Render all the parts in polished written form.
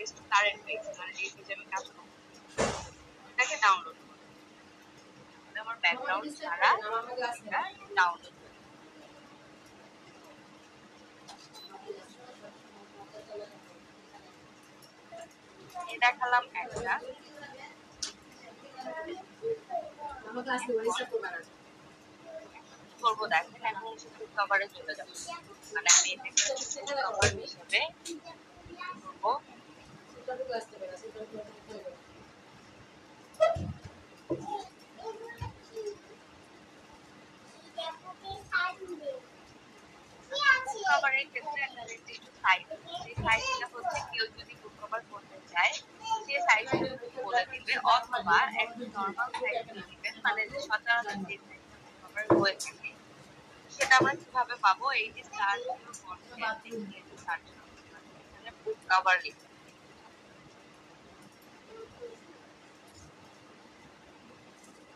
Page two current page, মানে যে পেজে আমি কাজ করব এটাকে ডাউনলোড করব। আমার ব্যাকগ্রাউন্ড ছাড়া এটা ডাউনলোড করব। এই দেখালাম একটা। করবো দেখেন, এখন হচ্ছে ফুড কভারে চলে যাবো, মানে আমি এটাকে ফুড কভার হিসেবে করবো। কভারের ক্ষেত্রে একটা নির্দিষ্ট সাইজ, সেই সাইজটা হচ্ছে কেউ যদি ফুড কভার করতে চায় সে সাইজটা বলে দিবে, অথবা একটা নরমাল সাইজ দিয়ে দিবেন, মানে যে সচরাচর যে সাইজটা ফুড কভার হয়ে থাকে সেটা আমরা কিভাবে পাবো? এই যে সার্চ সার্চ এখানে ফুড কভার লিখে,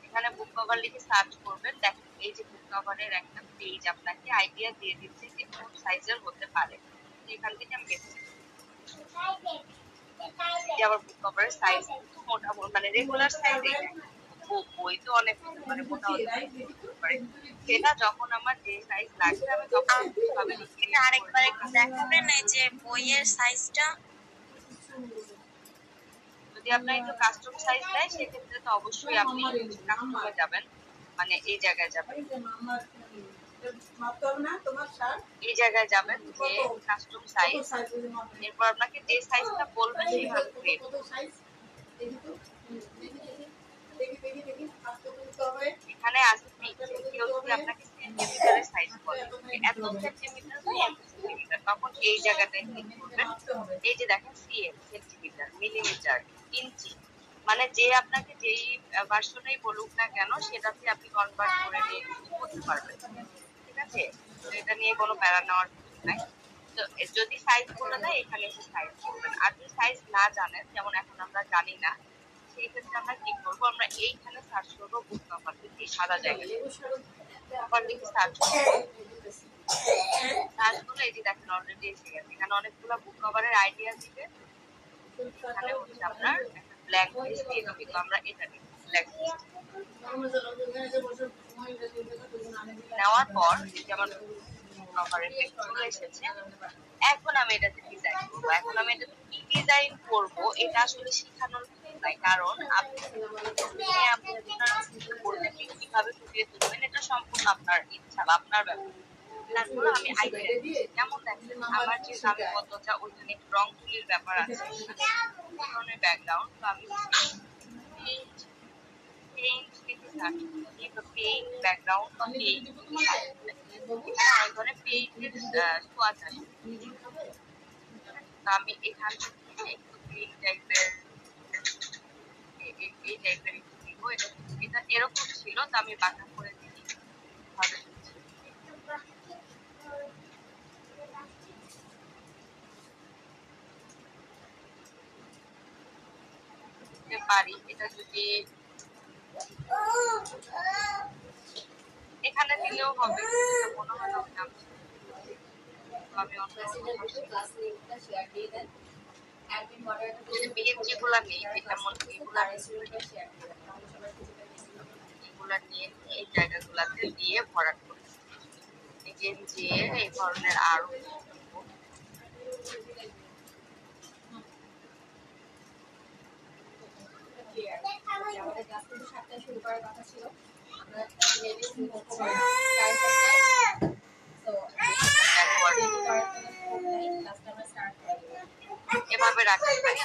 এখানে বুক কভার লিখে সার্চ করবেন। দেখেন এই যে বুক কভারের একটা পেজ আপনাকে আইডিয়া দিয়ে দিচ্ছে যে কোন সাইজের হতে পারে। এখান থেকে আমি বেছে আবার বুক কভারের সাইজ কিন্তু মোটামুটি মানে রেগুলার সাইজ এই বই তো অনেক হতে পারে, মোটা হতে পারে। সেটা যখন আমার যে সাইজ লাগবে আমি তখন কিভাবে লিখে, আরেকবার একটু দেখাবেন এই যে বইয়ের সাইজটা। যদি আপনার একটু কাস্টম সাইজ দেয় সেক্ষেত্রে তো অবশ্যই আপনি কাস্টমে যাবেন, মানে এই জায়গায় যাবেন, এই জায়গায় যাবেন যে কাস্টম সাইজ, এরপর আপনাকে যে সাইজটা বলবে সেইভাবে ক্রিয়েট এখানে আছে কেউ যদি আপনাকে সেন্টিমিটারের সাইজ বলে এত সেন্টিমিটার বা এত সেন্টিমিটার, তখন এই জায়গাটায় ক্লিক করবেন। এই যে দেখেন সিএম সেন্টিমিটার, মিলিমিটার, ইঞ্চি, মানে যে আপনাকে যেই ভার্সনেই বলুক না কেন সেটাতে আপনি কনভার্ট করে নিয়ে করতে পারবেন। ঠিক আছে, তো এটা নিয়ে কোনো প্যারা নেওয়ার কিছু নাই। তো যদি সাইজ বলে দেয় এখানে এসে সাইজ করবেন, আর যদি সাইজ না জানেন, যেমন এখন আমরা জানি না, সেই ক্ষেত্রে আমরা কি করবো, আমরা এইখানে সার্চ করবো বুক কভার, এই সাদা জায়গায় কভার লিখে সার্চ করবো। সার্চ করলে এই যে দেখেন অলরেডি এসে গেছে, এখানে অনেকগুলো বুক কভারের আইডিয়া দিবে। এখানে হচ্ছে আপনার একটা ব্ল্যাক লিস্ট দিয়ে দিবে, তো আমরা এটা নিব ব্ল্যাক লিস্ট। নেওয়ার পর যেমন কভারের চলে এসেছে, এখন আমি এটাতে ডিজাইন করবো। এখন আমি এটাতে কি ডিজাইন করবো এটা আসলে শেখানোর নাই, কারণ আপনি বইটাকে কিভাবে ফুটিয়ে তুলবেন এটা সম্পূর্ণ আপনার ইচ্ছা বা আপনার ব্যাপার। তারপরে আমি আইডিয়া দিচ্ছি, যেমন দেখেন আমার যে দামি পদ্মটা ওইখানে রং তুলির ব্যাপার আছে, ধরনের ব্যাকগ্রাউন্ড, তো আমি পেইন্ট লিখে সার্চ করছি, তো পেইন্ট ব্যাকগ্রাউন্ড বা পেইন্ট এখানে অনেক ধরনের পেইন্টের সোয়াচ আছে, আমি এখান থেকে একটু পেইন্ট টাইপের এই টাইপের একটু দিব। এটা এরকম ছিল, তো আমি বাঁকা করে দিই ভাবে পারি। এটা যদি এখানে দিলেও হবে, মনে হয় না আমি অন্য যেগুলা নেই, যেমন এগুলা নিয়ে এই জায়গাগুলাতে দিয়ে ভরাট করি, দিয়ে এই ধরনের আরো আমাদের ক্লাস কিন্তু 7টায় শুরু করার কথা ছিল, আমরা এভাবে রাখতে পারি,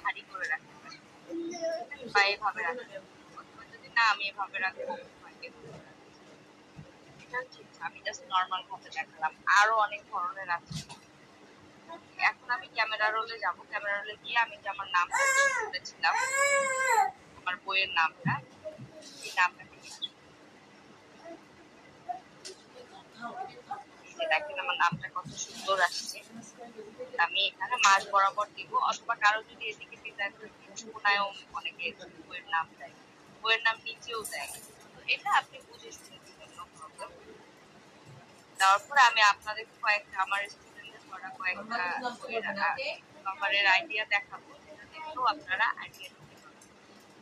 ভারী করে রাখতে পারি বা এভাবে রাখতে পারি, যদি না আমি এভাবে রাখবো। এটা ঠিক, আমি জাস্ট নর্মাল ভাবে দেখালাম, আরো অনেক ধরনের আছে। এখন আমি ক্যামেরা রোলে যাব, ক্যামেরা রোলে গিয়ে আমি যে আমার নামটা বলেছিলাম, আমার বইয়ের নামটা, এই নামটা দেখেন আমার নামটা কত সুন্দর আসছে। আমি এখানে মাঝ বরাবর দিব, অথবা কারো যদি এদিকে ডিজাইন কোনায় অনেকে বইয়ের নাম দেয়, বইয়ের নাম নিচেও দেয়, তো এটা আপনি বুঝে শুনে দিবেন। দেওয়ার পরে আমি আপনাদের কয়েকটা আমার স্টুডেন্টদের করা কয়েকটা বইয়ের কভারের আইডিয়া দেখাবো, যেটা দেখলেও আপনারা আইডিয়া দিতে পারবেন।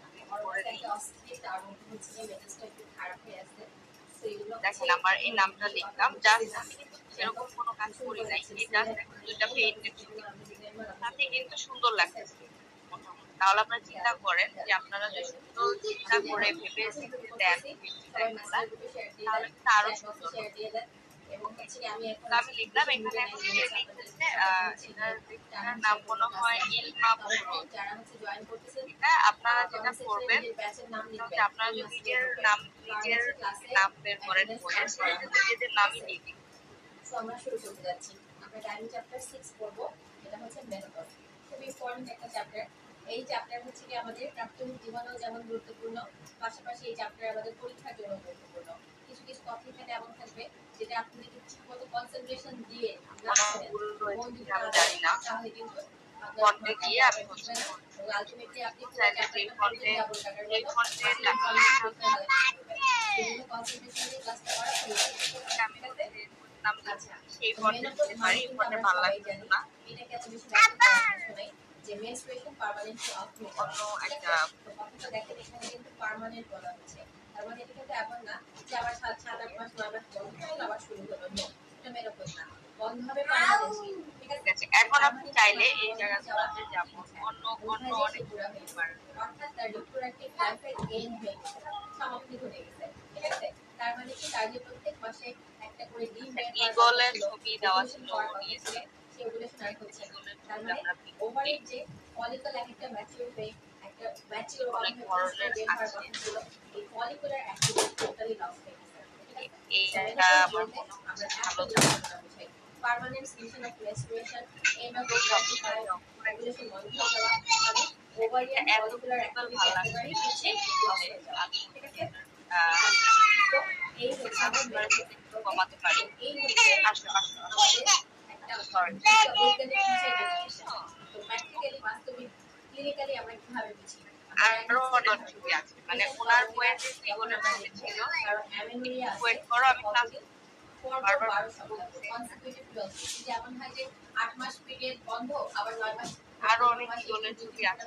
আমি করে দিই। দেখেন আমার এই নামটা লিখলাম, জাস্ট আমি কিন্তু সেরকম কোনো কাজ করি নাই, এই জাস্ট দুইটা পেইন্টের ছবি, তাতে কিন্তু সুন্দর লাগতেছে মোটামুটি। তাহলে আপনারা চিন্তা করেন যে আপনারা যদি সুন্দর চিন্তা করে ভেবে চিন্তে দেন ডিজাইনগুলা, তাহলে কিন্তু আরো সুন্দর হবে। তো আমি লিখলাম এখানে সে লিখতেছে এটার নাম মনে হয় ইলমা বুরুজ। এটা আপনারা যেটা করবেন যে আপনারা যদি নিজের নাম বের করেন বইয়ের, সেটা নিজেদের নামই লিখবেন। সো আমরা শুরু করতে যাচ্ছি। আমরা ড্রাইভিং চ্যাপ্টার 6 পড়ব। এটা হচ্ছে মেথড। খুবই ইম্পর্টেন্ট একটা চ্যাপ্টার। এই চ্যাপ্টার হচ্ছে কি আমাদের প্রাথমিক জীবনেও যেমন গুরুত্বপূর্ণ, পাশাপাশি এই চ্যাপ্টার আমাদের পরীক্ষার জন্য গুরুত্বপূর্ণ। কিছু কিছু টপিক এখানে এমন থাকবে যেটা আপনি যদি ঠিকমতো কনসেন্ট্রেশন দিয়ে না করেন, মন যদি না দেন, তাহলে কিন্তু ফন্টে গিয়ে আমি হচ্ছে আলটিমেটলি আপনি চাইলে যে ফন্টে সেগুলো কনসেন্ট্রেশন দিয়ে ক্লাসটা করা আমি নাম সেই ফন্টে দিতে পারি, ফন্টে ভালো লাগছে না। এটাকে এত বেশি ব্যাখ্যা নাই যে মেনস্ট্রুয়েশন পার্মানেন্টলি অফ হয়ে অন্য একটা কথাটা দেখেন এখানে কিন্তু পার্মানেন্ট বলা হচ্ছে। তার মানে এটা কিন্তু এমন না যে আবার 7-8 মাস 9 মাস বন্ধ হলো আবার শুরু হলো, নো, এটা এরকম না, বন্ধ হবে পার্মানেন্টলি। ঠিক আছে, এখন আপনি চাইলে এই জায়গাগুলোতে যাবো অন্য অনেক অর্থাৎ তার রিপ্রোডাক্টিভ লাইফের এন্ড হয়ে গেছে, সমাপ্তি ঘটে গেছে। ঠিক আছে, তার মানে কি তার যে প্রত্যেক মাসে একটা করে ডিম ঈগলের ছবি দেওয়া ছিল, সেগুলো শোনার হচ্ছে। তার মানে ওভারের যে ফলিকল একটা ম্যাচিউর হয়ে একটা ম্যাচিউর অনেক ধরনের আছে। এই ফলিকুলার অ্যাক্টিভিটি টোটালি লস হয়ে গেছে। এইটা আমার মনে হচ্ছে ভালো যাবে। Permanent solution of restoration and of gratify regulation বন্ধ হয়ে যাওয়া, মানে ওভারিয়ান ফলিকুলার অ্যাক্টিভিটি একেবারেই হচ্ছে লস হয়ে যাওয়া। ঠিক আছে, তো এই হচ্ছে আমরা একটু কমাতে পারি। এই হচ্ছে একটা বৈজ্ঞানিক বিষয় ডেফিনিশন। তো প্র্যাকটিক্যালি বাস্তবিক ক্লিনিক্যালি আমরা কিভাবে বুঝি? আরো অনেক ছবি আছে, মানে ওনার বইয়ের যে জীবনের ছবি ছিল, ওয়েট করো আমি ক্লাস বারবার যেমন হয় যে 8 মাস পিরিয়ড বন্ধ, আবার 9 মাস আরো অনেক জীবনের ছবি আছে,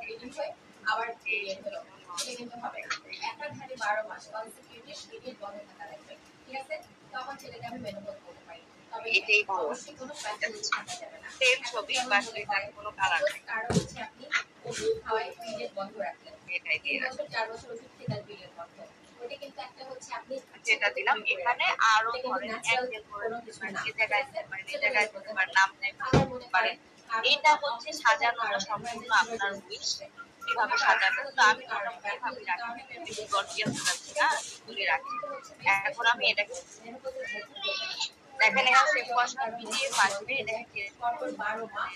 আবার পিরিয়ড হলো, এটা কিন্তু হবে না। একাধারে 12 মাস কনসিকিউটিভ পিরিয়ড বন্ধ থাকা লাগবে। ঠিক আছে, তখন সেটাকে আমি মেনোপজ বলতে পারি। তবে এটাই ভালো, অবশ্যই কোনো প্যাটার্ন থাকা যাবে না। সেম ছবি বাট এটার কোনো কালার নেই। কারণ হচ্ছে আপনি ওষুধ খাওয়ায় পিরিয়ড বন্ধ রাখলেন, এটাই দিয়ে 3 বছর 4 বছর ওষুধ খেয়ে তার পিরিয়ড বন্ধ, ওটা কিন্তু একটা হচ্ছে আপনি যেটা দিলাম এখানে আরো ধরেন অ্যাঙ্গেল করে এই জায়গায় এই জায়গায় নাম দিতে পারেন। এটা হচ্ছে সাজানোটা সম্পূর্ণ আপনার উইশ, কিভাবে সাজাবেন। তো আমি মোটামুটি ভাবে রাখি, বেশি গর্জিয়াস রাখি না, এগুলি রাখি। এখন আমি এটাকে দেখেন এখানে সেভ পড়াশোনা পিডিএফ আসবে, এটাকে পরপর 12 মাস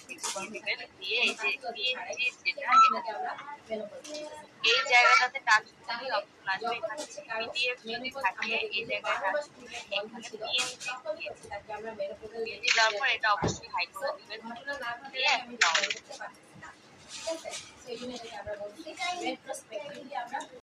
দিবেন, দিয়ে এই যে পিএনজি যেটা এই জায়গাটাতে টাচ করলে অপশন আসবে, এখানে পিডিএফ যদি থাকে এই জায়গায় এখানে পিএনজি দেওয়ার পর এটা অবশ্যই হাই করে দিবেন, দিয়ে এখন ডাউনলোড। ঠিক আছে, সেই জন্য এটাকে আমরা বলছি রেট্রোস্পেক্টিভলি আমরা